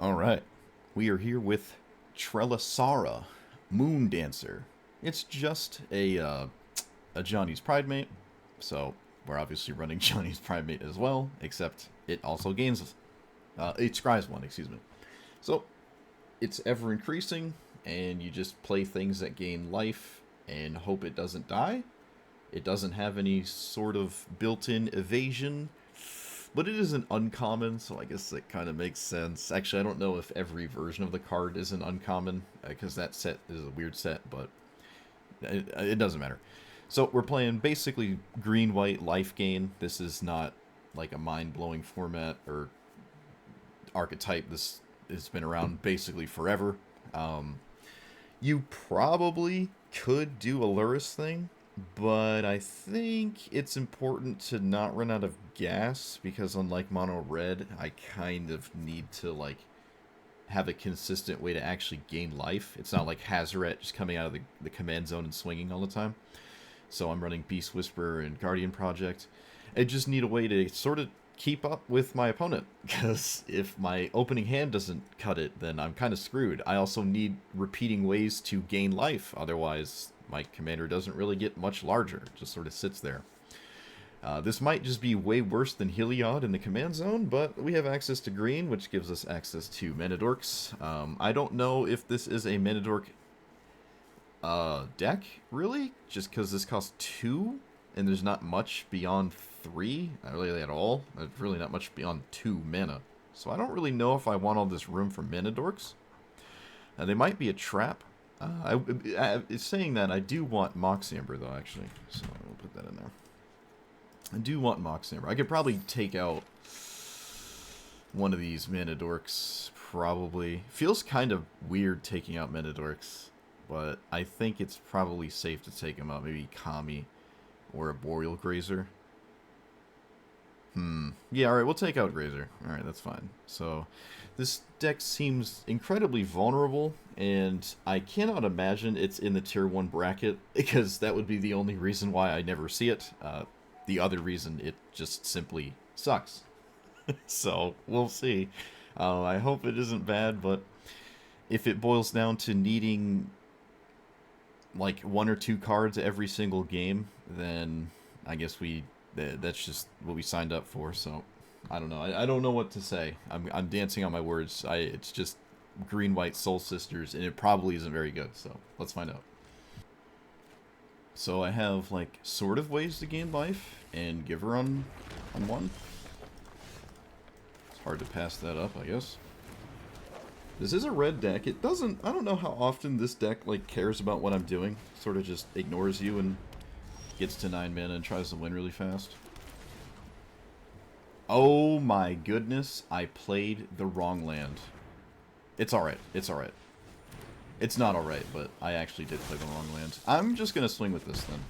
Alright, we are here with Trelasarra, Moon Dancer. It's just a Johnny's Pride mate, so we're obviously running Johnny's Pride mate as well, except it also gains, it scries one, excuse me. So, it's ever increasing, and you just play things that gain life and hope it doesn't die. It doesn't have any sort of built-in evasion, but it is an uncommon, so I guess that kind of makes sense. Actually, I don't know if every version of the card is an uncommon, because that set is a weird set, but it doesn't matter. So we're playing basically green-white life gain. This is not like a mind-blowing format or archetype. This has been around basically forever. You probably could do a Luris thing, but I think it's important to not run out of gas, because unlike mono red, I kind of need to like have a consistent way to actually gain life. It's not like Hazoret just coming out of the command zone and swinging all the time. So I'm running Beast Whisperer and Guardian Project. I just need a way to sort of keep up with my opponent, because if my opening hand doesn't cut it, then I'm kind of screwed. I also need repeating ways to gain life, otherwise my commander doesn't really get much larger. It just sort of sits there. This might just be way worse than Heliod in the command zone, but we have access to green, which gives us access to Manadorks. I don't know if this is a Manadork deck, really, just because this costs 2, and there's not much beyond 3, not really at all. There's really not much beyond 2 mana. So I don't really know if I want all this room for Manadorks. They might be a trap. Saying that, I do want Mox Amber, though, actually. So we'll put that in there. I do want Mox Amber. I could probably take out one of these Manadorks, probably. Feels kind of weird taking out Manadorks, but I think it's probably safe to take them out. Maybe Kami or a Boreal Grazer. Yeah, alright, we'll take out Grazer. Alright, that's fine. So, this deck seems incredibly vulnerable, and I cannot imagine it's in the Tier 1 bracket, because that would be the only reason why I never see it. The other reason, it just simply sucks. So, we'll see. I hope it isn't bad, but if it boils down to needing like 1 or 2 cards every single game, then I guess that's just what we signed up for. So I don't know. I don't know what to say. I'm dancing on my words. It's just green white Soul Sisters, and it probably isn't very good. So let's find out. So I have like sort of ways to gain life and give her on one. It's hard to pass that up, I guess. This is a red deck. It doesn't... I don't know how often this deck, like, cares about what I'm doing. Sort of just ignores you and gets to 9 mana and tries to win really fast. Oh my goodness, I played the wrong land. It's alright. It's alright. It's not alright, but I actually did play the wrong land. I'm just gonna swing with this then.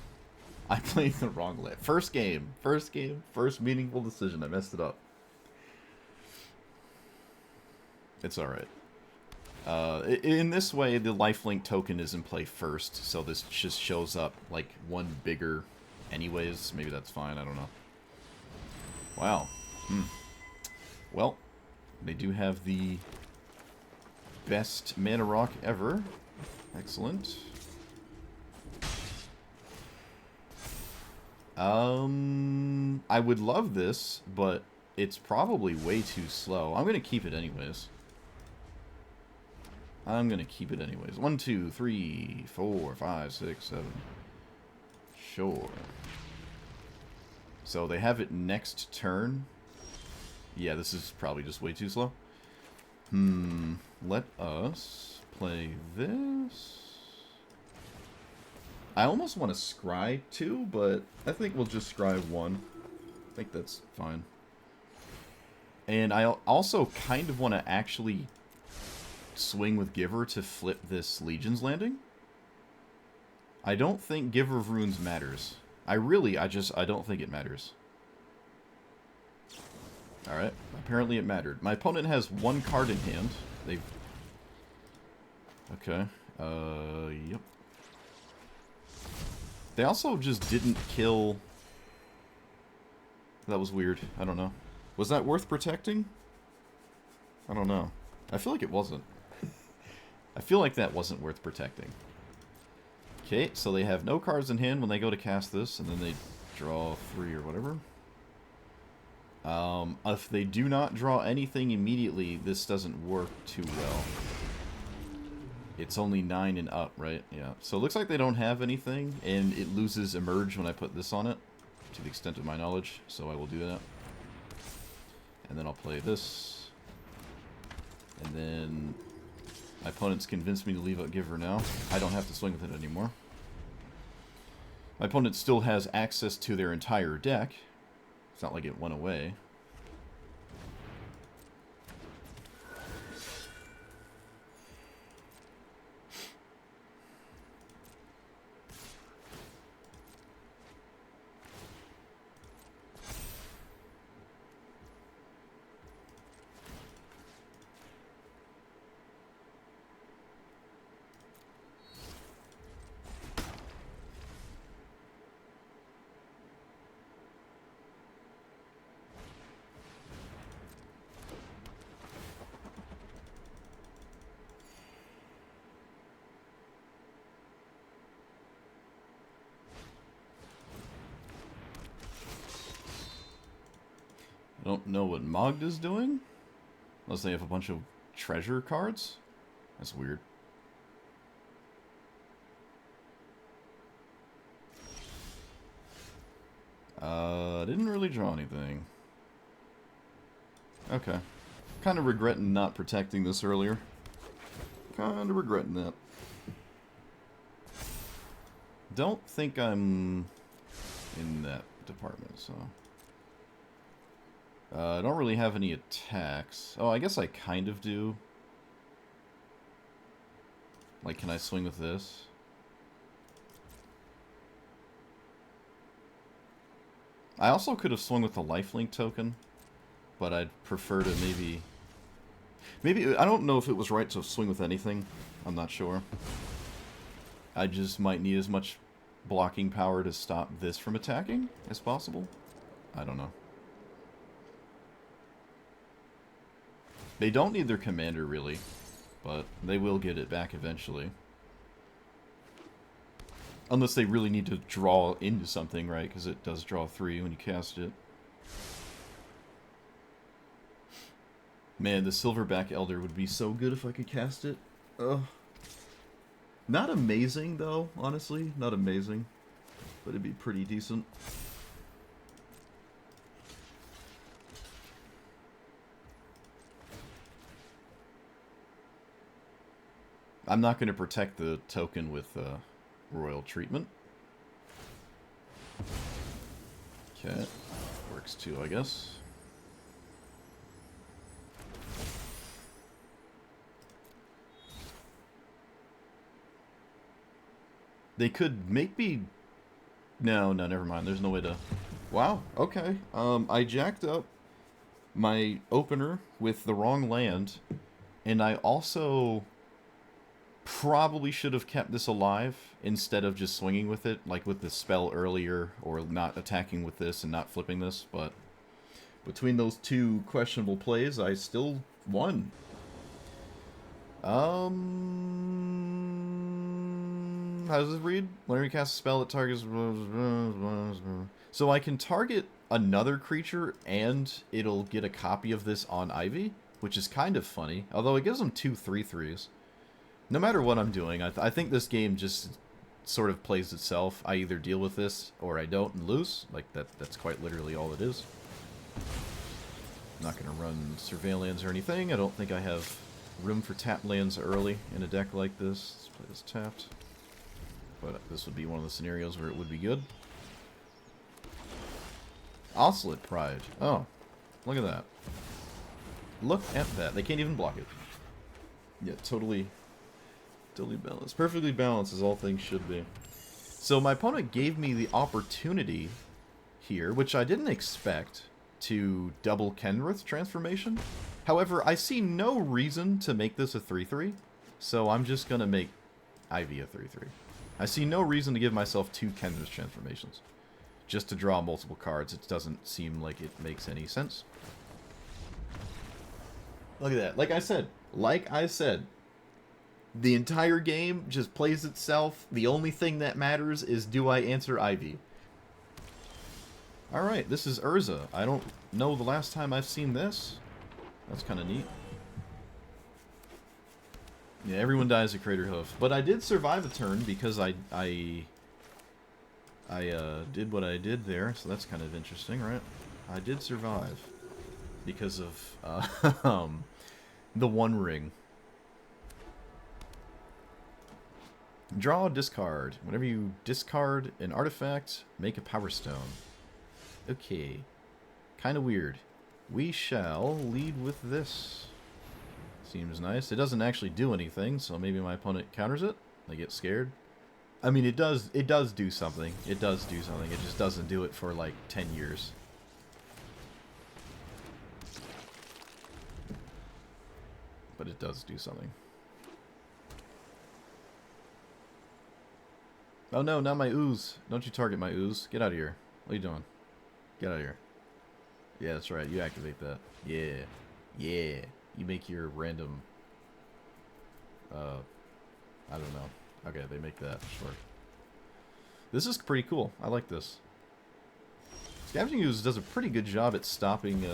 I played the wrong land. First game. First game. First meaningful decision. I messed it up. It's alright. In this way, the lifelink token is in play first, so this just shows up like one bigger anyways. Maybe that's fine, I don't know. Wow. Well, they do have the best mana rock ever. Excellent. I would love this, but it's probably way too slow. I'm gonna keep it anyways. 1, 2, 3, 4, 5, 6, 7. Sure. So they have it next turn. Yeah, this is probably just way too slow. Let us play this. I almost want to scry 2, but I think we'll just scry 1. I think that's fine. And I also kind of want to actually swing with Giver to flip this Legion's Landing. I don't think Giver of Runes matters. I don't think it matters. Alright, apparently it mattered. My opponent has 1 card in hand. Okay, yep. They also just didn't kill... That was weird. I don't know. Was that worth protecting? I don't know. I feel like it wasn't. I feel like that wasn't worth protecting. Okay, so they have no cards in hand when they go to cast this, and then they draw 3 or whatever. If they do not draw anything immediately, this doesn't work too well. It's only 9 and up, right? Yeah. So it looks like they don't have anything, and it loses Emerge when I put this on it, to the extent of my knowledge, so I will do that. And then I'll play this. And then my opponent's convinced me to leave out Giver now. I don't have to swing with it anymore. My opponent still has access to their entire deck. It's not like it went away. I don't know what Mogda's doing. Unless they have a bunch of treasure cards. That's weird. Didn't really draw anything. Okay. Kind of regretting not protecting this earlier. Kind of regretting that. Don't think I'm in that department, so... I don't really have any attacks. Oh, I guess I kind of do. Like, can I swing with this? I also could have swung with the lifelink token, but I'd prefer to maybe... Maybe, I don't know if it was right to swing with anything. I'm not sure. I just might need as much blocking power to stop this from attacking as possible. I don't know. They don't need their commander, really, but they will get it back eventually. Unless they really need to draw into something, right? Because it does draw 3 when you cast it. Man, the Silverback Elder would be so good if I could cast it. Ugh. Not amazing, though, honestly. Not amazing. But it'd be pretty decent. I'm not going to protect the token with Royal Treatment. Okay. Works too, I guess. They could make me... No, never mind. There's no way to... Wow, okay. I jacked up my opener with the wrong land, and I also... probably should have kept this alive instead of just swinging with it, like with the spell earlier, or not attacking with this and not flipping this, but between those two questionable plays, I still won. How does it read? Whenever you cast a spell that targets... So I can target another creature and it'll get a copy of this on Ivy, which is kind of funny, although it gives them 2 3/3s. No matter what I'm doing, I think this game just sort of plays itself. I either deal with this or I don't and lose. Like, that's quite literally all it is. I'm not going to run Surveillance or anything. I don't think I have room for tap lands early in a deck like this. Let's play this tapped. But this would be one of the scenarios where it would be good. Oscillate Pride. Oh, look at that. Look at that. They can't even block it. Yeah, totally balanced. Perfectly balanced as all things should be. So my opponent gave me the opportunity here, which I didn't expect, to double Kenrith transformation. However, I see no reason to make this a 3/3, so I'm just going to make Ivy a 3/3. I see no reason to give myself 2 Kenrith transformations. Just to draw multiple cards. It doesn't seem like it makes any sense. Look at that. Like I said, Like I said, the entire game just plays itself. The only thing that matters is, do I answer Ivy? Alright, this is Urza. I don't know the last time I've seen this. That's kind of neat. Yeah, everyone dies at Crater Hoof. But I did survive a turn because I did what I did there, so that's kind of interesting, right? I did survive because of the One Ring. Draw, discard. Whenever you discard an artifact, make a Power Stone. Okay. Kind of weird. We shall lead with this. Seems nice. It doesn't actually do anything, so maybe my opponent counters it. They get scared. I mean, it does do something. It does do something. It just doesn't do it for like 10 years. But it does do something. Oh no, not my ooze. Don't you target my ooze. Get out of here. What are you doing? Get out of here. Yeah, that's right. You activate that. Yeah. Yeah. You make your random... I don't know. Okay, they make that. Sure. This is pretty cool. I like this. Scavenging Ooze does a pretty good job at stopping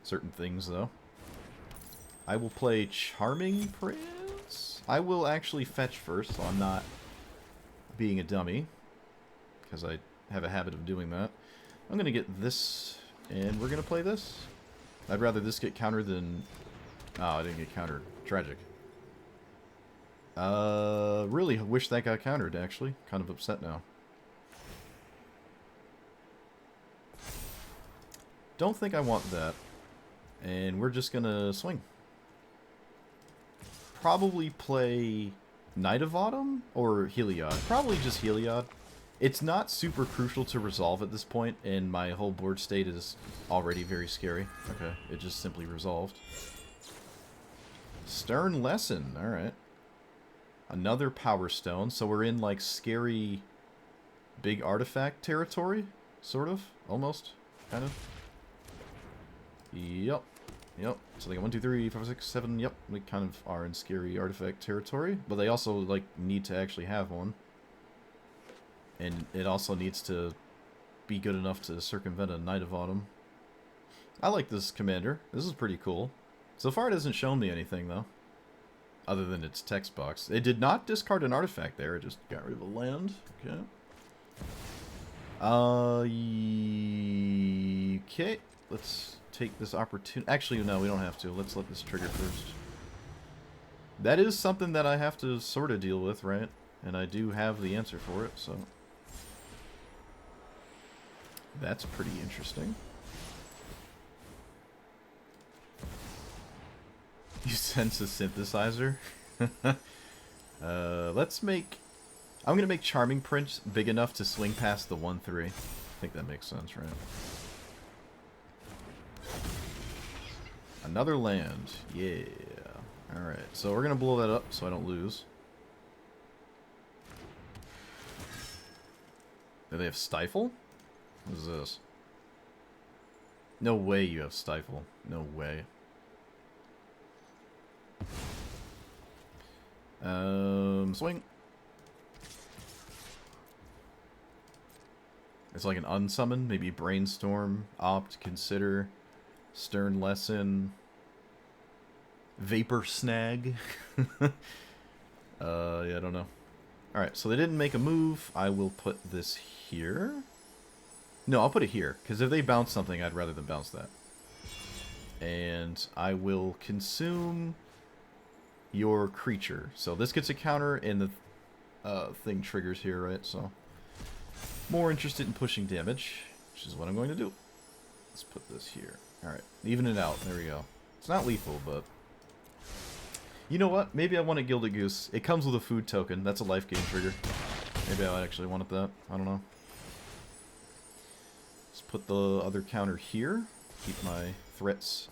certain things, though. I will play Charming Prince. I will actually fetch first, so I'm not being a dummy, because I have a habit of doing that. I'm going to get this, and we're going to play this. I'd rather this get countered than... Oh, I didn't get countered. Tragic. Really wish that got countered, actually. Kind of upset now. Don't think I want that. And we're just going to swing. Probably play Knight of Autumn or Heliod. Probably just Heliod. It's not super crucial to resolve at this point, and my whole board state is already very scary. Okay, it just simply resolved. Stern Lesson, alright. Another Power Stone, so we're in like scary big artifact territory, sort of, almost, kind of. Yep. Yep, so they got 1, 2, 3, 4, 6, 7, yep, we kind of are in scary artifact territory, but they also, like, need to actually have one. And it also needs to be good enough to circumvent a Knight of Autumn. I like this commander. This is pretty cool. So far it hasn't shown me anything, though. Other than its text box. It did not discard an artifact there, it just got rid of a land. Okay. Okay, let's take this opportunity. Actually, no, we don't have to. Let's let this trigger first. That is something that I have to sort of deal with, right? And I do have the answer for it, so... That's pretty interesting. You sense a synthesizer? Let's make... I'm going to make Charming Prince big enough to swing past the 1-3. I think that makes sense, right? Another land. Yeah. Alright, so we're going to blow that up so I don't lose. Do they have Stifle? What is this? No way you have Stifle. No way. Swing. It's like an unsummon, maybe Brainstorm, Opt, Consider, Stern Lesson, Vapor Snag. Yeah, I don't know. Alright, so they didn't make a move. I will put this here. No, I'll put it here, because if they bounce something, I'd rather than bounce that. And I will consume your creature. So this gets a counter, and the thing triggers here, right? So, more interested in pushing damage, which is what I'm going to do. Let's put this here. Alright, even it out. There we go. It's not lethal, but... You know what? Maybe I want a Gilded Goose. It comes with a food token. That's a life gain trigger. Maybe I actually wanted that. I don't know. Let's put the other counter here. Keep my threats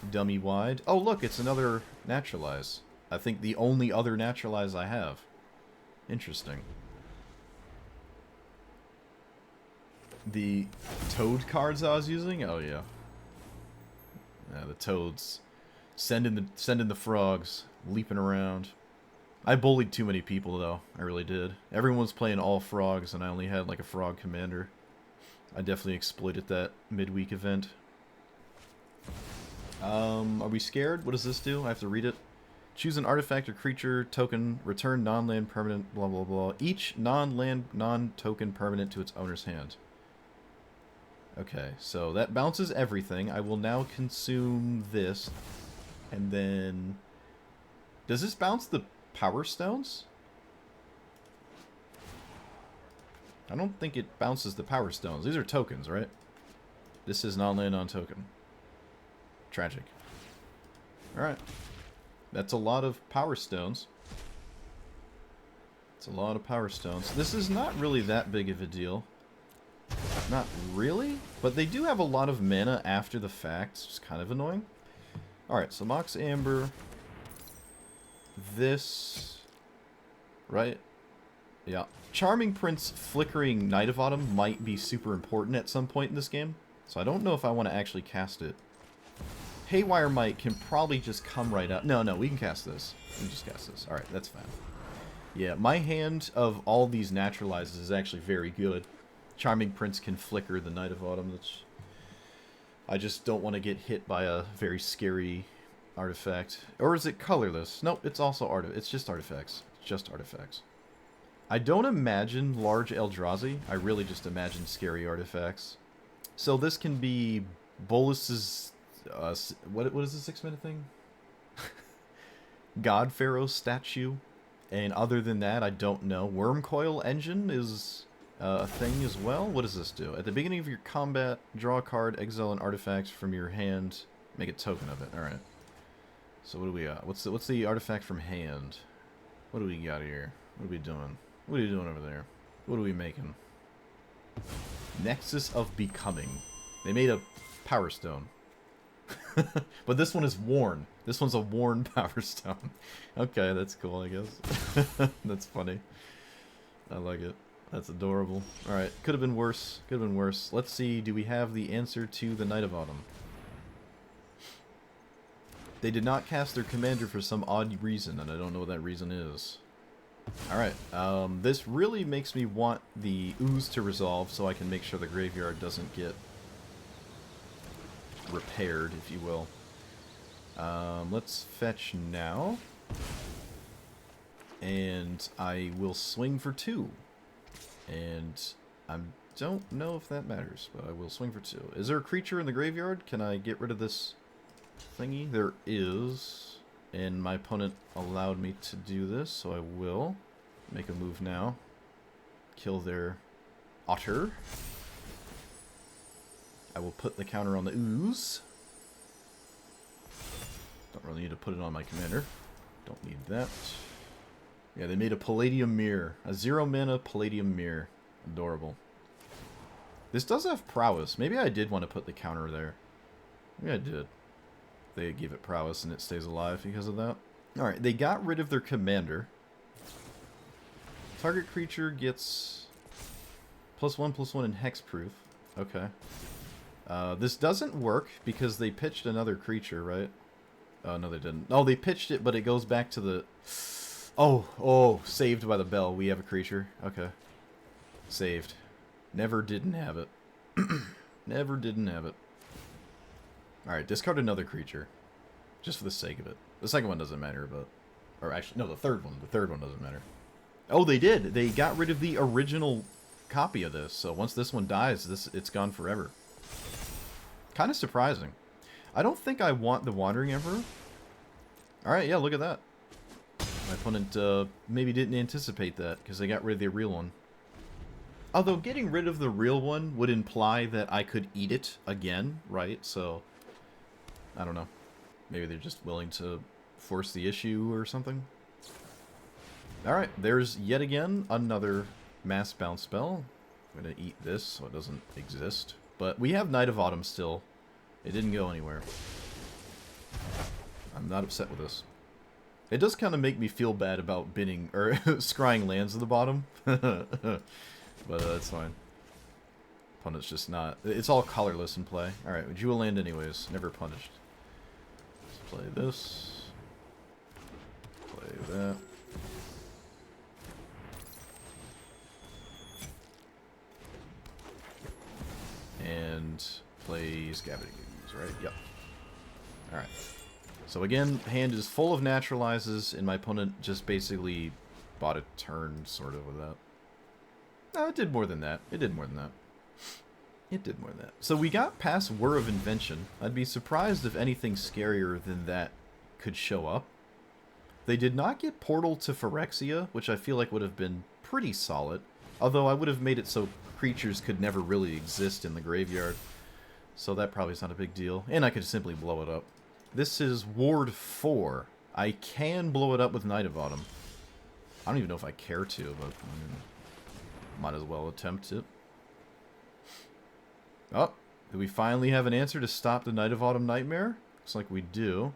dummy wide. Oh, look, it's another Naturalize. I think the only other Naturalize I have. Interesting. The Toad cards I was using? Oh, yeah. Yeah, the Toads. Send in the frogs, leaping around. I bullied too many people, though. I really did. Everyone was playing all frogs, and I only had, like, a frog commander. I definitely exploited that midweek event. Are we scared? What does this do? I have to read it. Choose an artifact or creature token, return non-land permanent, blah, blah, blah. Each non-land, non-token permanent to its owner's hand. Okay, so that bounces everything. I will now consume this, and then... Does this bounce the Power Stones? I don't think it bounces the Power Stones. These are tokens, right? This is non-land, non-token. Tragic. Alright. That's a lot of Power Stones. It's a lot of Power Stones. This is not really that big of a deal. Not really, but they do have a lot of mana after the fact. It's kind of annoying. Alright, so Mox Amber. This. Right? Yeah. Charming Prince Flickering Knight of Autumn might be super important at some point in this game. So I don't know if I want to actually cast it. Haywire Might can probably just come right out. No, we can cast this. We can just cast this. Alright, that's fine. Yeah, my hand of all these naturalizes is actually very good. Charming Prince can flicker the Knight of Autumn. That's... I just don't want to get hit by a very scary artifact. Or is it colorless? Nope, it's also it's just artifacts. It's just artifacts. I don't imagine large Eldrazi. I really just imagine scary artifacts. So this can be Bolus's... what is the 6-minute thing? God Pharaoh statue. And other than that, I don't know. Wormcoil Engine is a thing as well. What does this do? At the beginning of your combat, draw a card, exile an artifact from your hand, make a token of it. Alright. So what do we got? What's the artifact from hand? What do we got here? What are we doing? What are you doing over there? What are we making? Nexus of Becoming. They made a Power Stone. But this one is worn. This one's a worn Power Stone. Okay, that's cool, I guess. That's funny. I like it. That's adorable. Alright, could have been worse. Could have been worse. Let's see, do we have the answer to the Knight of Autumn? They did not cast their commander for some odd reason, and I don't know what that reason is. Alright, this really makes me want the ooze to resolve so I can make sure the graveyard doesn't get repaired, if you will. Let's fetch now. And I will swing for 2. And I don't know if that matters, but I will swing for 2. Is there a creature in the graveyard? Can I get rid of this thingy? There is. And my opponent allowed me to do this, so I will make a move now. Kill their otter. I will put the counter on the ooze. Don't really need to put it on my commander. Don't need that. Yeah, they made a Palladium Mirror. A 0-mana Palladium Mirror. Adorable. This does have prowess. Maybe I did want to put the counter there. Maybe I did. They gave it prowess and it stays alive because of that. Alright, they got rid of their commander. Target creature gets +1/+1 in hexproof. Okay. This doesn't work because they pitched another creature, right? Oh, no, they didn't. Oh, they pitched it, but it goes back to the... Oh, saved by the bell. We have a creature. Okay. Saved. Never didn't have it. Never didn't have it. Alright, discard another creature. Just for the sake of it. The second one doesn't matter, but... Or actually, no, the third one. The third one doesn't matter. Oh, they did! They got rid of the original copy of this, so once this one dies, it's gone forever. Kind of surprising. I don't think I want the Wandering Emperor. Alright, yeah, look at that. My opponent maybe didn't anticipate that, because they got rid of the real one. Although, getting rid of the real one would imply that I could eat it again, right? So, I don't know. Maybe they're just willing to force the issue or something. Alright, there's yet again another mass bounce spell. I'm going to eat this so it doesn't exist. But we have Knight of Autumn still. It didn't go anywhere. I'm not upset with this. It does kind of make me feel bad about binning, or scrying lands at the bottom. But that's fine. Opponent's just not... It's all colorless in play. Alright, Jewel land anyways. Never punished. Play this. Play that. And play Scavenging Ooze, right? Yep. Alright. So again, hand is full of naturalizes, and my opponent just basically bought a turn, sort of, with that. No, it did more than that. It did more than that. It did more than that. So we got past Whir of Invention. I'd be surprised if anything scarier than that could show up. They did not get Portal to Phyrexia, which I feel like would have been pretty solid. Although I would have made it so creatures could never really exist in the graveyard. So that probably is not a big deal. And I could simply blow it up. This is Ward 4. I can blow it up with Knight of Autumn. I don't even know if I care to, but I mean, might as well attempt it. Oh, do we finally have an answer to stop the Knight of Autumn Nightmare? Looks like we do.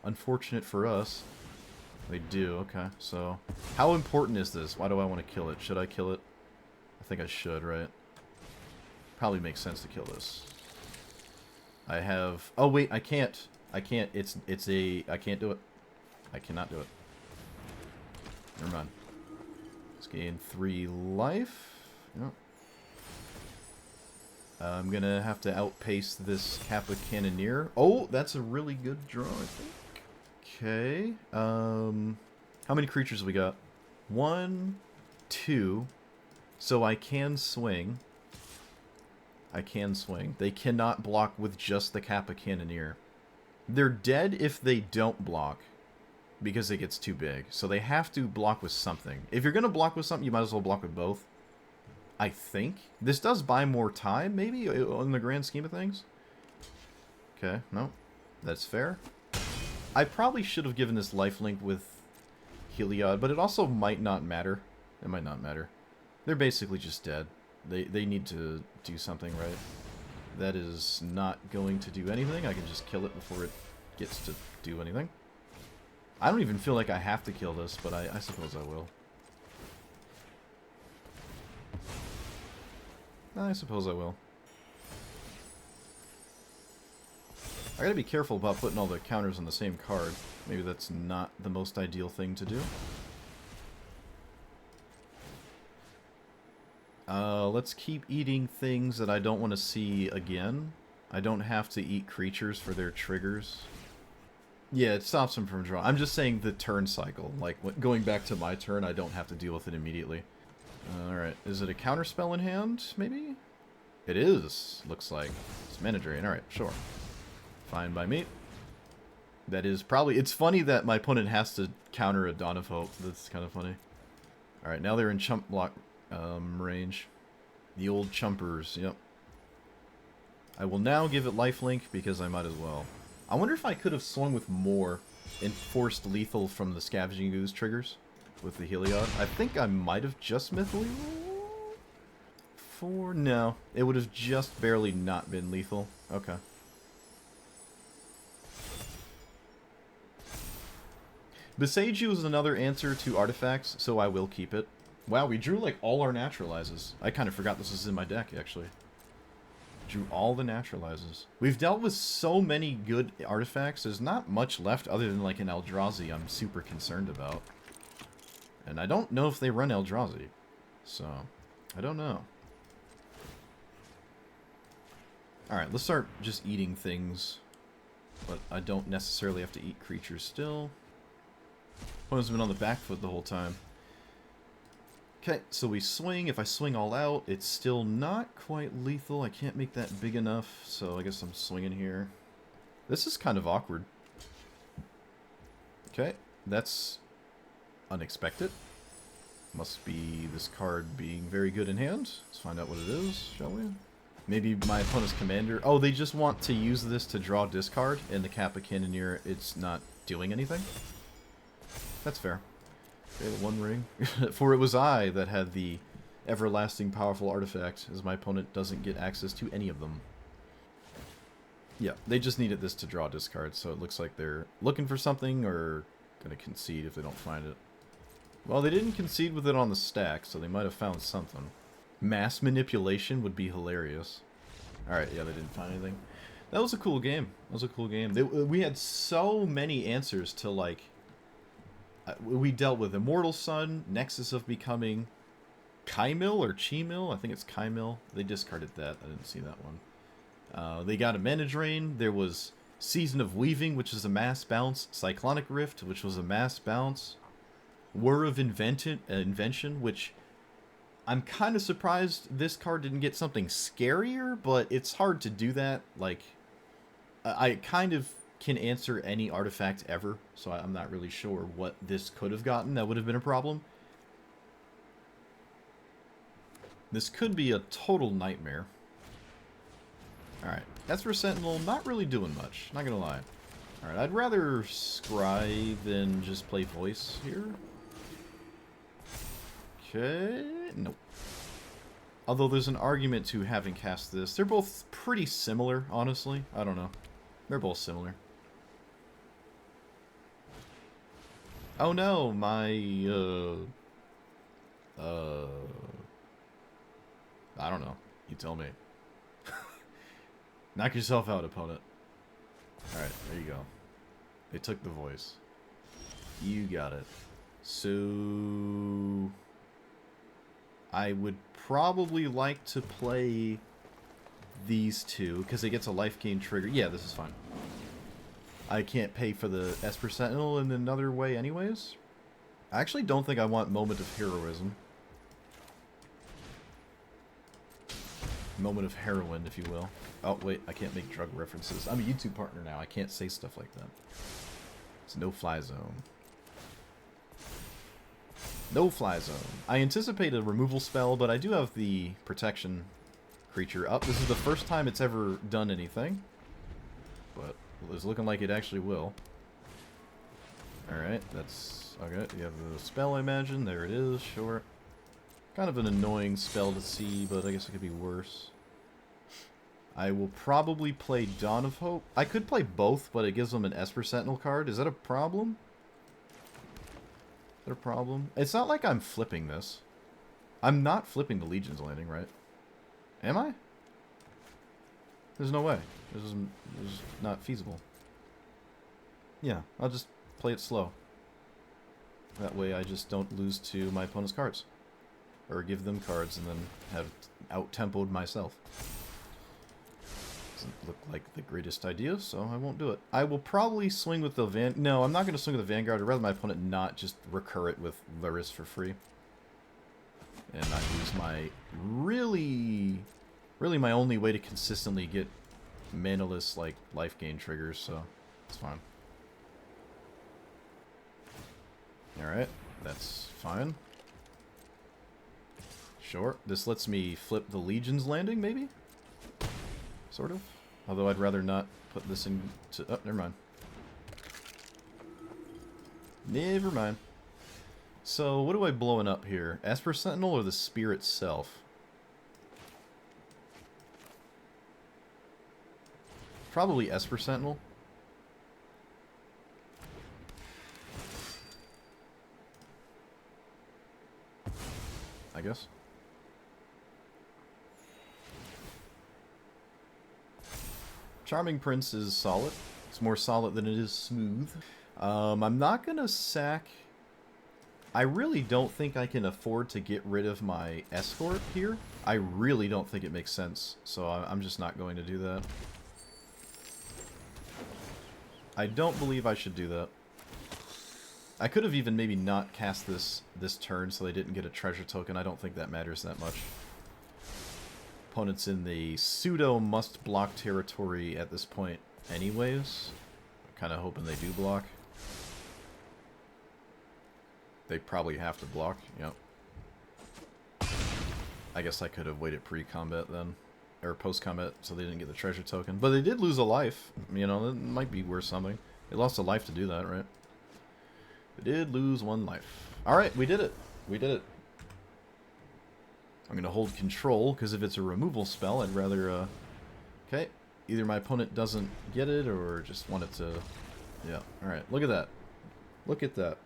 Unfortunate for us. They do, okay. So, how important is this? Why do I want to kill it? Should I kill it? I think I should, right? Probably makes sense to kill this. I have... Oh, wait, I can't. I can't. It's a... I can't do it. I cannot do it. Never mind. Let's gain 3 life. Yep. I'm gonna have to outpace this Kappa Cannoneer. Oh, that's a really good draw, I think. Okay. How many creatures have we got? 1, 2. So I can swing. I can swing. They cannot block with just the Kappa Cannoneer. They're dead if they don't block, because it gets too big. So they have to block with something. If you're gonna block with something, you might as well block with both. I think. This does buy more time, maybe, in the grand scheme of things. Okay, no. That's fair. I probably should have given this lifelink with Heliod, but it also might not matter. It might not matter. They're basically just dead. They need to do something, right? That is not going to do anything. I can just kill it before it gets to do anything. I don't even feel like I have to kill this, but I suppose I will. I suppose I will. I gotta be careful about putting all the counters on the same card. Maybe that's not the most ideal thing to do. Let's keep eating things that I don't want to see again. I don't have to eat creatures for their triggers. Yeah, it stops them from drawing. I'm just saying the turn cycle. Like, going back to my turn, I don't have to deal with it immediately. Alright, is it a counterspell in hand, maybe? It is, looks like. It's mana drain, alright, sure. Fine by me. That is probably... It's funny that my opponent has to counter a Dawn of Hope. That's kind of funny. Alright, now they're in chump block range. The old chumpers, yep. I will now give it lifelink because I might as well. I wonder if I could have swung with more and forced lethal from the Scavenging Ooze triggers with the Heliod. I think I might have just mythically rolled for... No, it would have just barely not been lethal. Okay. Beseiju is another answer to artifacts, so I will keep it. Wow, we drew like all our naturalizes. I kind of forgot this was in my deck, actually. Drew all the naturalizes. We've dealt with so many good artifacts, there's not much left other than like an Eldrazi I'm super concerned about. And I don't know if they run Eldrazi. So, I don't know. Alright, let's start just eating things. But I don't necessarily have to eat creatures still. Opponent's been on the back foot the whole time. Okay, so we swing. If I swing all out, it's still not quite lethal. I can't make that big enough, so I guess I'm swinging here. This is kind of awkward. Okay, that's unexpected. Must be this card being very good in hand. Let's find out what it is, shall we? Maybe my opponent's commander... Oh, they just want to use this to draw discard, and the Kappa Cannoneer, it's not doing anything? That's fair. Okay, the One Ring. For it was I that had the everlasting powerful artifact, as my opponent doesn't get access to any of them. Yeah, they just needed this to draw discard, so it looks like they're looking for something or going to concede if they don't find it. Well, they didn't concede with it on the stack, so they might have found something. Mass manipulation would be hilarious. Alright, yeah, they didn't find anything. That was a cool game. That was a cool game. We had so many answers to, like... we dealt with Immortal Sun, Nexus of Becoming, Kaimil or Chimil. I think it's Kaimil. They discarded that. I didn't see that one. They got a Mana Drain. There was Season of Weaving, which is a mass bounce. Cyclonic Rift, which was a mass bounce. Whir of Invention, which... I'm kind of surprised this card didn't get something scarier, but it's hard to do that. Like, I kind of can answer any artifact ever, so I'm not really sure what this could have gotten that would have been a problem. This could be a total nightmare. Alright, Esper Sentinel, not really doing much, not gonna lie. Alright, I'd rather Scry than just play Voice here. Okay, nope. Although there's an argument to having cast this. They're both pretty similar, honestly. I don't know. They're both similar. Oh no, my, I don't know. You tell me. Knock yourself out, opponent. Alright, there you go. They took the Voice. You got it. So... I would probably like to play these two, because it gets a life gain trigger. Yeah, this is fine. I can't pay for the Esper Sentinel in another way anyways. I actually don't think I want Moment of Heroism. Moment of Heroine, if you will. Oh, wait, I can't make drug references. I'm a YouTube partner now. I can't say stuff like that. It's no-fly zone. No-fly zone. I anticipate a removal spell, but I do have the protection creature up. This is the first time it's ever done anything. But it's looking like it actually will. Alright, that's... okay, you have the spell, I imagine. There it is, sure. Kind of an annoying spell to see, but I guess it could be worse. I will probably play Dawn of Hope. I could play both, but it gives them an Esper Sentinel card. Is that a problem? A problem? It's not like I'm flipping this. I'm not flipping the Legion's Landing, right? Am I? There's no way. This is not feasible. Yeah, I'll just play it slow. That way I just don't lose to my opponent's cards. Or give them cards and then have out-tempoed myself. Doesn't look like the greatest idea, so I won't do it. I will probably swing with the No, I'm not going to swing with the Vanguard. I'd rather my opponent not just recur it with Laris for free. And not use my really my only way to consistently get manaless, like, life gain triggers, so it's fine. Alright, that's fine. Sure. This lets me flip the Legion's Landing, maybe? Sort of. Although I'd rather not put this into... oh, never mind. Never mind. So, what am I blowing up here? Esper Sentinel or the Spear itself? Probably Esper Sentinel. I guess. Charming Prince is solid. It's more solid than it is smooth. I'm not gonna sack... I really don't think I can afford to get rid of my escort here. I really don't think it makes sense, so I'm just not going to do that. I don't believe I should do that. I could have even maybe not cast this turn so they didn't get a treasure token. I don't think that matters that much. Opponent's in the pseudo must block territory at this point anyways. I'm kind of hoping they do block. They probably have to block, yep. I guess I could have waited pre-combat then. Or post-combat so they didn't get the treasure token. But they did lose a life. You know, that might be worth something. They lost a life to do that, right? They did lose one life. Alright, we did it. We did it. I'm going to hold control, because if it's a removal spell, I'd rather, okay. Either my opponent doesn't get it, or just want it to... yeah, alright. Look at that. Look at that.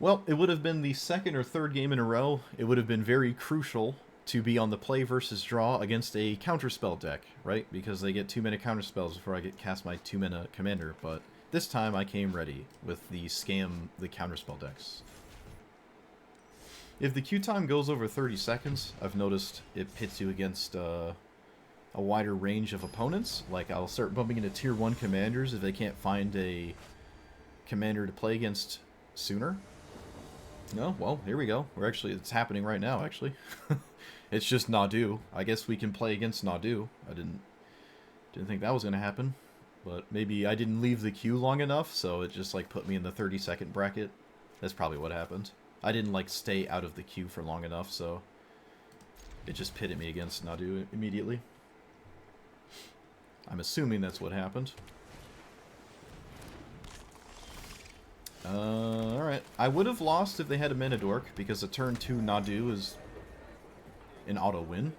Well, it would have been the second or third game in a row. It would have been very crucial to be on the play versus draw against a counterspell deck, right? Because they get 2-mana counterspells before I get cast my 2-mana commander, but this time I came ready with the counterspell decks. If the queue time goes over 30 seconds, I've noticed it pits you against a wider range of opponents. Like, I'll start bumping into tier 1 commanders if they can't find a commander to play against sooner. No, well, here we go. It's happening right now, actually. It's just Nadu. I guess we can play against Nadu. I didn't think that was going to happen. But maybe I didn't leave the queue long enough, so it just, like, put me in the 30-second bracket. That's probably what happened. I didn't, like, stay out of the queue for long enough, so it just pitted me against Nadu immediately. I'm assuming that's what happened. Alright. I would have lost if they had a mana dork, because a turn 2 Nadu is an auto win.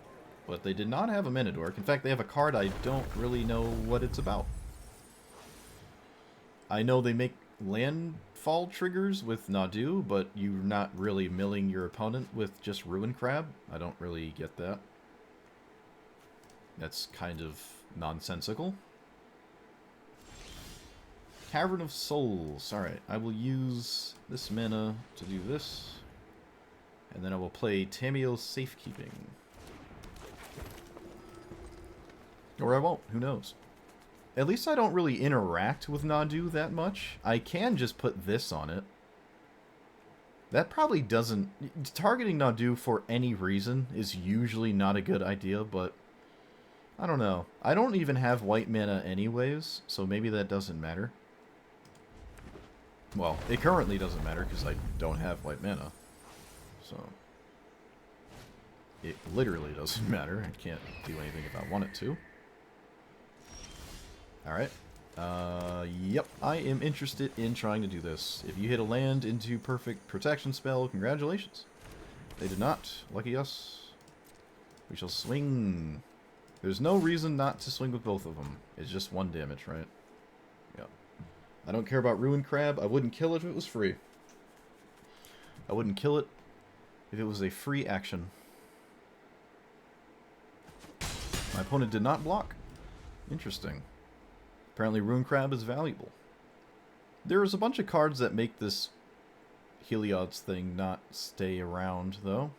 But they did not have a mana dork. In fact, they have a card I don't really know what it's about. I know they make landfall triggers with Nadu, but you're not really milling your opponent with just Ruin Crab. I don't really get that. That's kind of nonsensical. Cavern of Souls. Alright, I will use this mana to do this. And then I will play Tamiyo's Safekeeping. Or I won't, who knows. At least I don't really interact with Nadu that much. I can just put this on it. That probably doesn't... Targeting Nadu for any reason is usually not a good idea, but... I don't know. I don't even have white mana anyways, so maybe that doesn't matter. Well, it currently doesn't matter because I don't have white mana. So... It literally doesn't matter. I can't do anything if I want it to. Alright. Yep. I am interested in trying to do this. If you hit a land into perfect protection spell, congratulations. They did not. Lucky us. We shall swing. There's no reason not to swing with both of them. It's just 1 damage, right? Yep. I don't care about Ruin Crab. I wouldn't kill it if it was free. I wouldn't kill it if it was a free action. My opponent did not block. Interesting. Apparently Ruin Crab is valuable. There's a bunch of cards that make this Heliod's thing not stay around, though.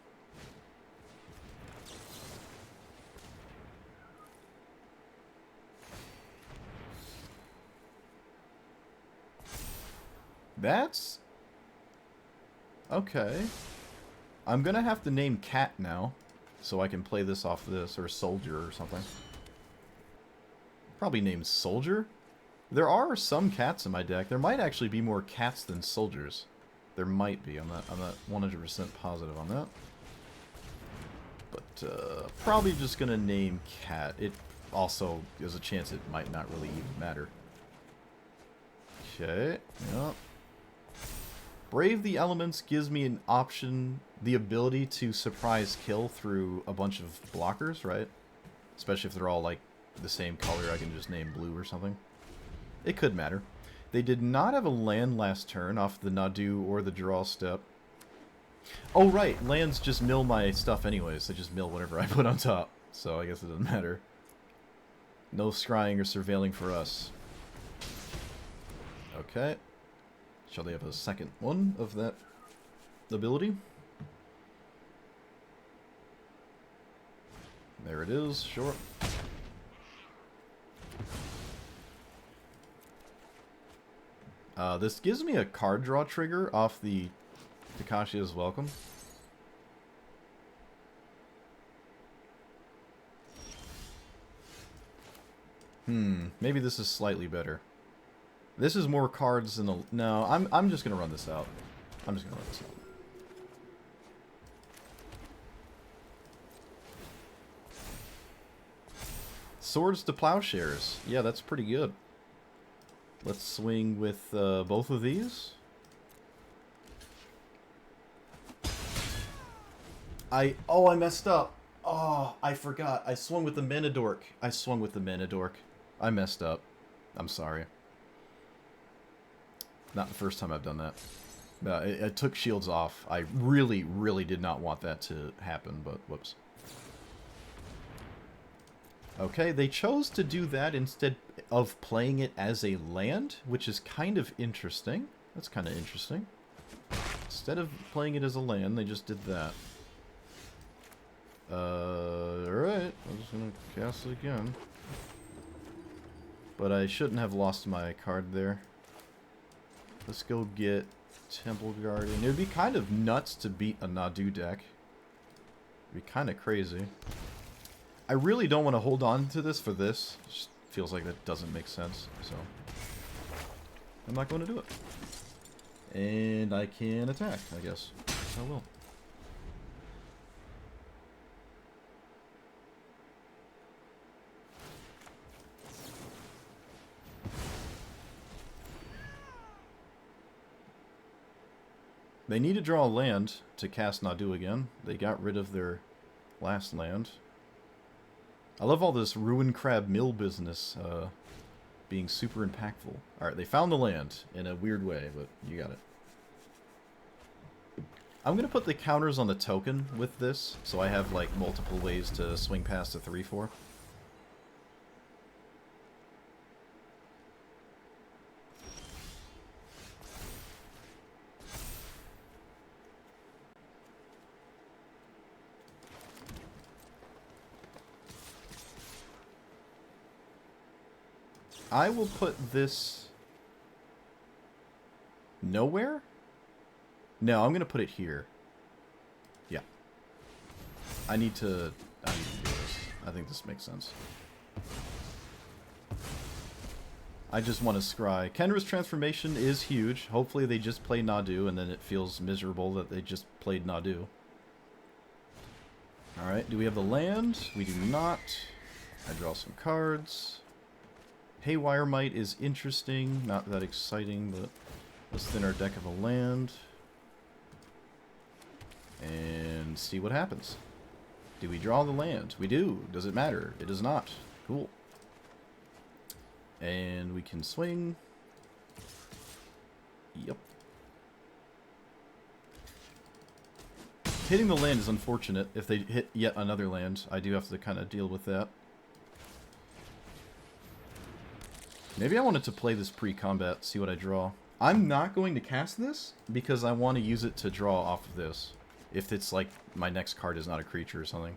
That's... okay. I'm gonna have to name Cat now, so I can play this off this, or Soldier or something. Probably named Soldier. There are some cats in my deck. There might actually be more cats than soldiers. There might be. I'm not 100% positive on that. But probably just gonna name Cat. It also there's a chance it might not really even matter. Okay. Yeah. Brave the Elements gives me an option, the ability to surprise kill through a bunch of blockers, right? Especially if they're all like the same color, I can just name blue or something. It could matter. They did not have a land last turn off the Nadu or the draw step. Oh right, lands just mill my stuff anyways. They just mill whatever I put on top. So I guess it doesn't matter. No scrying or surveilling for us. Okay. Shall they have a second one of that ability? There it is, sure. This gives me a card draw trigger off the Takashi's Welcome. Maybe this is slightly better. This is more cards than the... No, I'm just gonna run this out. I'm just gonna run this out. Swords to Plowshares. Yeah, that's pretty good. Let's swing with both of these. I messed up. Oh, I forgot. I swung with the Mana Dork. I messed up. I'm sorry. Not the first time I've done that. I took shields off. I really, really did not want that to happen, but whoops. Okay, they chose to do that instead of playing it as a land, which is kind of interesting. That's kind of interesting. Instead of playing it as a land, they just did that. Alright. I'm just gonna cast it again. But I shouldn't have lost my card there. Let's go get Temple Guardian. It would be kind of nuts to beat a Nadu deck. It would be kind of crazy. I really don't want to hold on to this for this. It just feels like that doesn't make sense. So I'm not going to do it. And I can attack, I guess. I will. They need to draw a land to cast Nadu again. They got rid of their last land. I love all this Ruin Crab Mill business being super impactful. Alright, they found the land in a weird way, but you got it. I'm going to put the counters on the token with this, so I have like multiple ways to swing past a 3-4. I will put this nowhere? No, I'm going to put it here. Yeah. I need to do this. I think this makes sense. I just want to scry. Kenra's transformation is huge. Hopefully they just play Nadu, and then it feels miserable that they just played Nadu. Alright, do we have the land? We do not. I draw some cards. Haywire Might is interesting. Not that exciting, but let's thin our deck of a land. And see what happens. Do we draw the land? We do. Does it matter? It does not. Cool. And we can swing. Yep. Hitting the land is unfortunate. If they hit yet another land, I do have to kind of deal with that. Maybe I wanted to play this pre-combat, see what I draw. I'm not going to cast this because I want to use it to draw off of this. If it's like my next card is not a creature or something.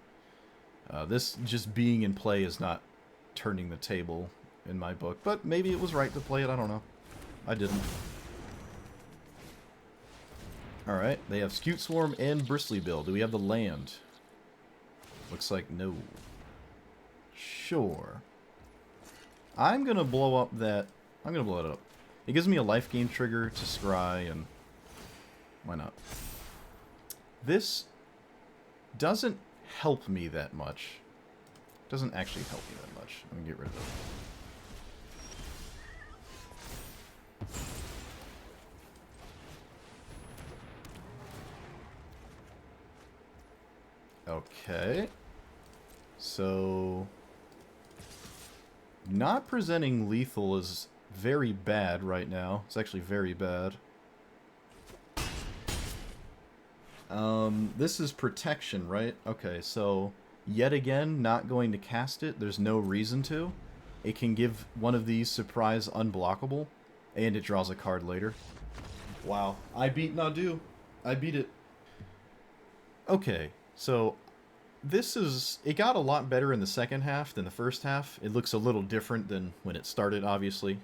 This just being in play is not turning the table in my book. But maybe it was right to play it, I don't know. I didn't. Alright, they have Scute Swarm and Bristly Bill. Do we have the land? Looks like no. Sure. I'm gonna blow up that... I'm gonna blow it up. It gives me a life gain trigger to scry, and... why not? This doesn't help me that much. Doesn't actually help me that much. I'm gonna get rid of it. Okay. So... not presenting lethal is very bad right now. It's actually very bad. This is protection, right? Okay, so yet again, not going to cast it. There's no reason to. It can give one of these surprise unblockable, and it draws a card later. Wow, I beat Nadu. I beat it. Okay, so this is... it got a lot better in the second half than the first half. It looks a little different than when it started, obviously.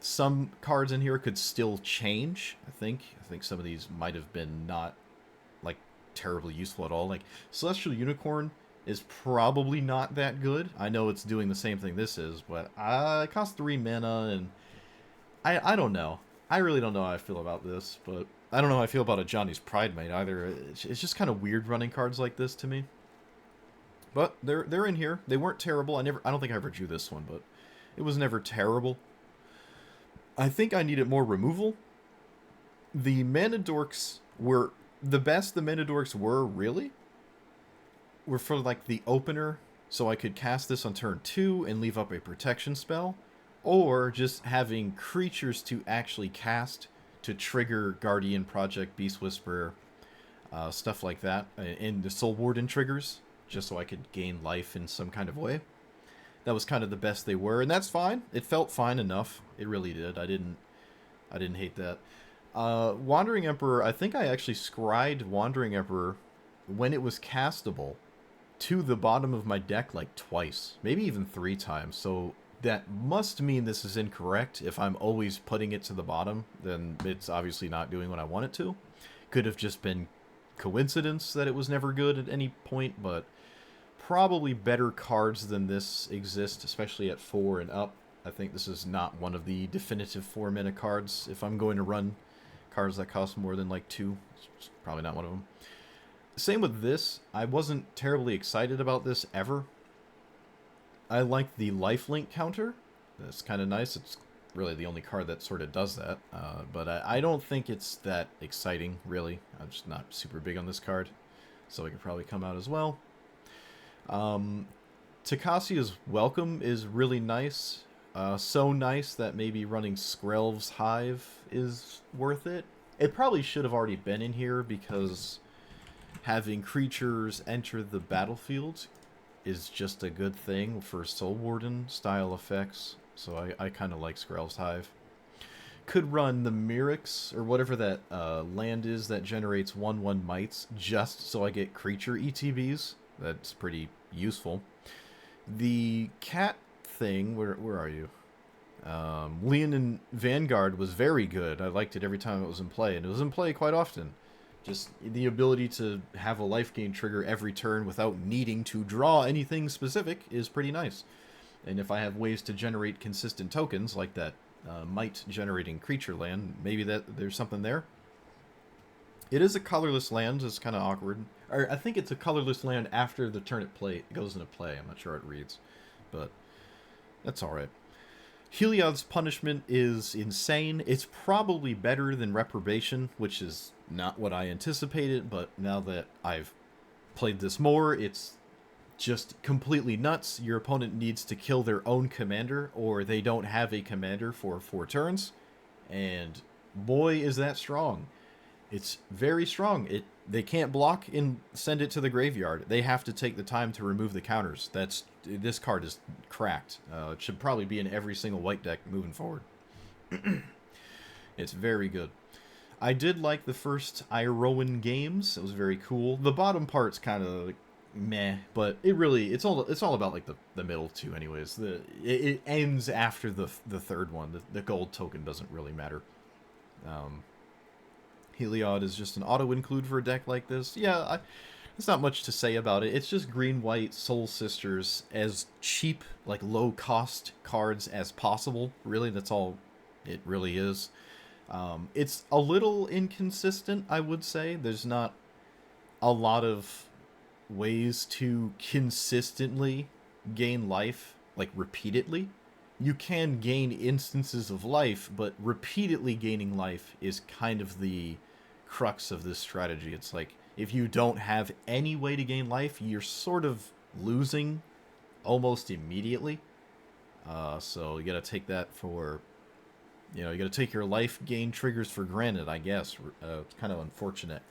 Some cards in here could still change, I think. I think some of these might have been not, like, terribly useful at all. Like, Celestial Unicorn is probably not that good. I know it's doing the same thing this is, but it costs 3 mana, and I don't know. I really don't know how I feel about this, but I don't know how I feel about a Johnny's Pridemate either. It's just kind of weird running cards like this to me. But they're in here. They weren't terrible. I don't think I ever drew this one, but it was never terrible. I think I needed more removal. The Mana Dorks were the best the Mana Dorks were, really. Were for like the opener, so I could cast this on turn 2 and leave up a protection spell, or just having creatures to actually cast to trigger Guardian, Project, Beast Whisperer, stuff like that, and the Soul Warden triggers, just so I could gain life in some kind of way. That was kind of the best they were, and that's fine. It felt fine enough. It really did. I didn't hate that. Wandering Emperor, I think I actually scried Wandering Emperor when it was castable to the bottom of my deck like twice, maybe even 3 times. So that must mean this is incorrect. If I'm always putting it to the bottom, then it's obviously not doing what I want it to. Could have just been coincidence that it was never good at any point, but probably better cards than this exist, especially at 4 and up. I think this is not one of the definitive 4-mana cards. If I'm going to run cards that cost more than like 2, it's probably not one of them. Same with this. I wasn't terribly excited about this ever. I like the lifelink counter. That's kind of nice. It's really the only card that sort of does that. But I don't think it's that exciting, really. I'm just not super big on this card. So it could probably come out as well. Takasia's Welcome is really nice. So nice that maybe running Skrelv's Hive is worth it. It probably should have already been in here because having creatures enter the battlefield is just a good thing for Soul Warden style effects. So I kind of like Skrelv's Hive. Could run the Mirrex or whatever that land is that generates 1/1 mites just so I get creature ETBs. That's pretty useful. The cat thing, where are you? Leonin Vanguard was very good. I liked it every time it was in play, and it was in play quite often. Just the ability to have a life gain trigger every turn without needing to draw anything specific is pretty nice. And if I have ways to generate consistent tokens, like that mite generating creature land, maybe there's something there. It is a colorless land, it's kind of awkward. Or I think it's a colorless land after the turn it goes into play. I'm not sure how it reads, but that's alright. Heliod's Punishment is insane. It's probably better than Reprobation, which is not what I anticipated, but now that I've played this more, it's just completely nuts. Your opponent needs to kill their own commander, or they don't have a commander for 4 turns, and boy is that strong. It's very strong. They can't block and send it to the graveyard. They have to take the time to remove the counters. This card is cracked. It should probably be in every single white deck moving forward. It's very good. I did like the first Irowan games. It was very cool. The bottom part's kind of like meh, but it's all about like the middle two anyways. It ends after the third one. The gold token doesn't really matter. Heliod is just an auto-include for a deck like this. Yeah, there's not much to say about it. It's just green-white Soul Sisters as cheap, like low-cost cards as possible. Really, that's all it really is. It's a little inconsistent, I would say. There's not a lot of ways to consistently gain life, like repeatedly. You can gain instances of life, but repeatedly gaining life is kind of the crux of this strategy. It's like, if you don't have any way to gain life, you're sort of losing almost immediately. So you gotta take that for, you gotta take your life gain triggers for granted, I guess. It's kind of unfortunate.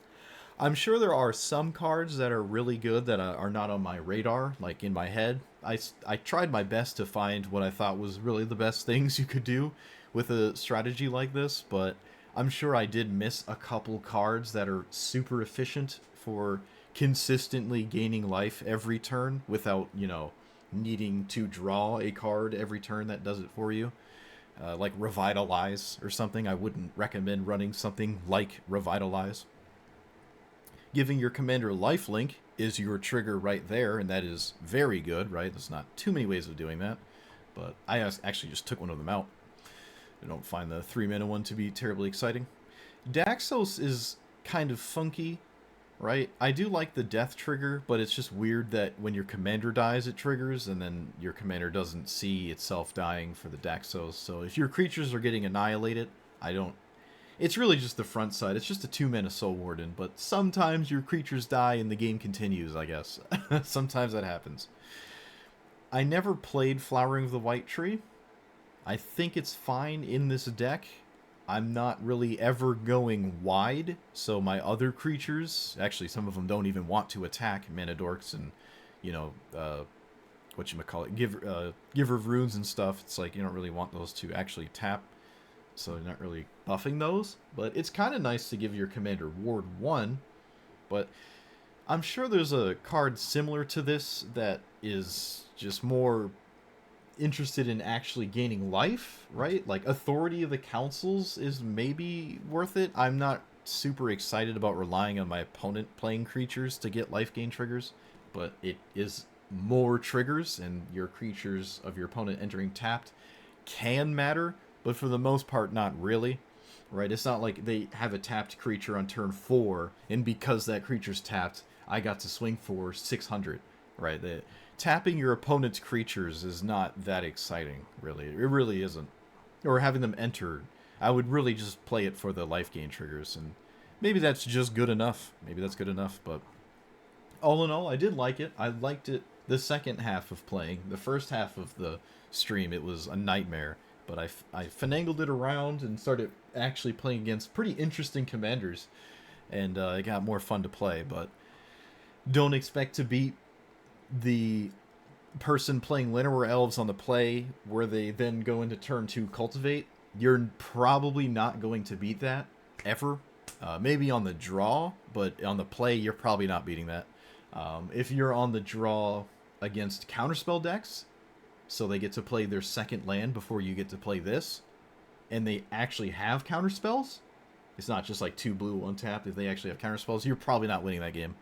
I'm sure there are some cards that are really good that are not on my radar, like in my head. I tried my best to find what I thought was really the best things you could do with a strategy like this, but I'm sure I did miss a couple cards that are super efficient for consistently gaining life every turn without, needing to draw a card every turn that does it for you. Like Revitalize or something. I wouldn't recommend running something like Revitalize. Giving your commander lifelink is your trigger right there, and that is very good, right? There's not too many ways of doing that, but I actually just took one of them out. I don't find the 3-mana one to be terribly exciting. Daxos is kind of funky, right? I do like the death trigger, but it's just weird that when your commander dies, it triggers, and then your commander doesn't see itself dying for the Daxos. So if your creatures are getting annihilated, it's really just the front side. It's just a 2-mana Soul Warden, but sometimes your creatures die and the game continues, I guess. Sometimes that happens. I never played Flowering of the White Tree. I think it's fine in this deck. I'm not really ever going wide, so my other creatures, actually some of them don't even want to attack, Mana Dorks and, whatchamacallit, Giver of Runes and stuff. It's like you don't really want those to actually tap, so you're not really buffing those. But it's kind of nice to give your commander Ward 1, but I'm sure there's a card similar to this that is just more interested in actually gaining life, right? Like Authority of the Councils is maybe worth it. I'm not super excited about relying on my opponent playing creatures to get life gain triggers, but it is more triggers, and your creatures of your opponent entering tapped can matter, but for the most part not really, right? It's not like they have a tapped creature on turn 4, and because that creature's tapped, I got to swing for 600, right? Tapping your opponent's creatures is not that exciting, really. It really isn't. Or having them enter. I would really just play it for the life gain triggers, and maybe that's just good enough. Maybe that's good enough, but all in all, I did like it. I liked it the second half of playing. The first half of the stream, it was a nightmare, but I finagled it around and started actually playing against pretty interesting commanders, and it got more fun to play, but don't expect to beat the person playing Llanowar Elves on the play where they then go into turn 2 cultivate. You're probably not going to beat that ever. Maybe on the draw, but on the play you're probably not beating that. If you're on the draw against counterspell decks, so they get to play their second land before you get to play this, and they actually have counterspells, it's not just like 2 blue, 1 tap. If they actually have counterspells, you're probably not winning that game.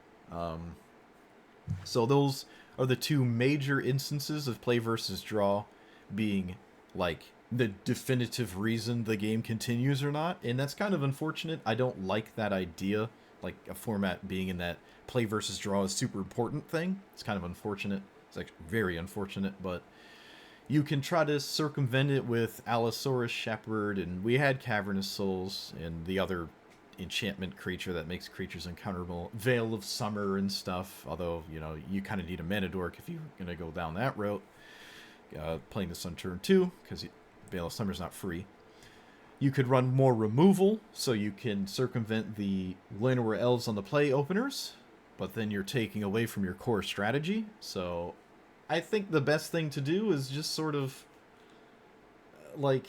So those are the 2 major instances of play versus draw being like the definitive reason the game continues or not, and that's kind of unfortunate. I don't like that idea, like a format being in that play versus draw is super important thing. It's kind of unfortunate. It's actually very unfortunate, but you can try to circumvent it with Allosaurus Shepherd, and we had Cavernous Souls and the other enchantment creature that makes creatures uncounterable, Veil of Summer and stuff, although, you know, you kind of need a mana dork if you're going to go down that route. Playing this on turn 2, because Veil of Summer's not free. You could run more removal, so you can circumvent the Llanowar Elves on the play openers, but then you're taking away from your core strategy. So I think the best thing to do is just sort of like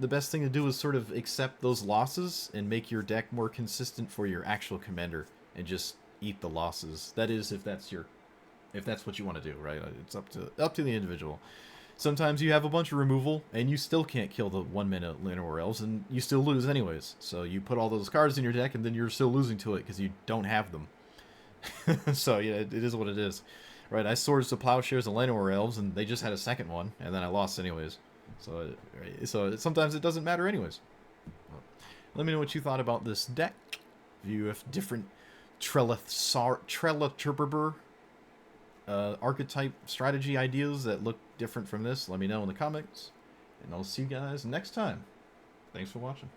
the best thing to do is sort of accept those losses and make your deck more consistent for your actual commander, and just eat the losses. That is, if that's what you want to do, right? It's up to the individual. Sometimes you have a bunch of removal and you still can't kill the 1-minute Llanowar Elves, and you still lose anyways. So you put all those cards in your deck and then you're still losing to it because you don't have them. So yeah, it is what it is, right? I Swords to Plowshares and Llanowar Elves, and they just had a second one, and then I lost anyways. So sometimes it doesn't matter anyways. Let me know what you thought about this deck. If you have different Trelasarra archetype strategy ideas that look different from this, let me know in the comments. And I'll see you guys next time. Thanks for watching.